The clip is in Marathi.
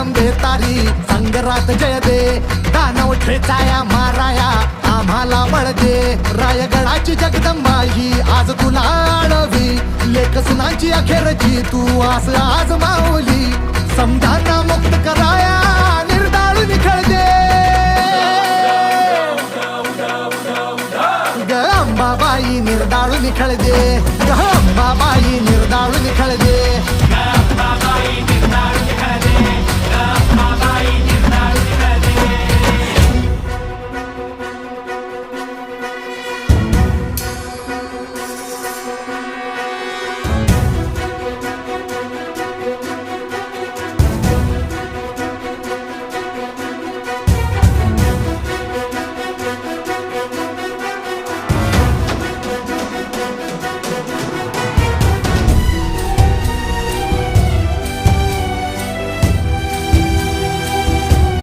अंबे तारी संगरात जय दे, दानव ठेचाया माराया आम्हाला बळ दे. रायगडाची जगदंबा ही आज तुला आडवी, लेक सुनाची अखेरची तू आस आज माऊली. समजांना मुक्त कराया निर्दाळ निखळ दे. ग अंबाबाई निर्दाळ निखळ दे, ग अंबाबाई निर्दाळ निखळ दे.